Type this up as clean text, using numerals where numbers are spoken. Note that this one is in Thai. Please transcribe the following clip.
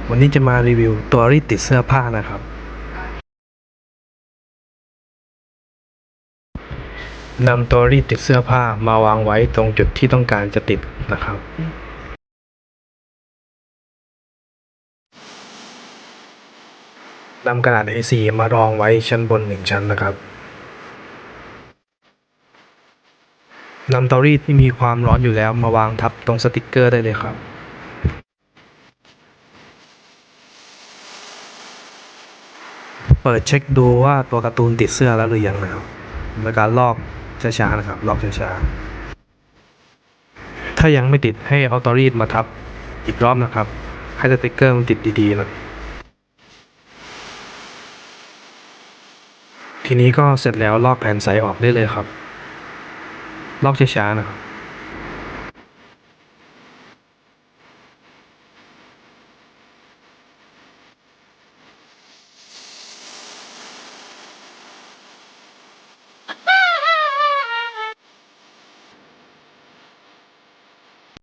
วันนี้จะมารีวิวตัวรีดติดเสื้อผ้านะครับนำตัวรีดติดเสื้อผ้ามาวางไว้ตรงจุดที่ต้องการจะติดนะครับนำกระดาษ A4 มารองไว้ชั้นบน1ชั้นนะครับนำเตารีดที่มีความร้อนอยู่แล้วมาวางทับตรงสติกเกอร์ได้เลยครับเปิดเช็คดูว่าตัวการ์ตูนติดเสื้อแล้วหรือยังนะครับในการลอกช้าๆนะครับลอกช้าๆถ้ายังไม่ติดให้เอาเตารีดมาทับอีกรอบนะครับให้สติกเกอร์มันติดดีๆหน่อยทีนี้ก็เสร็จแล้วลอกแผ่นใสออกได้เลยครับลอกช้าๆนะครับ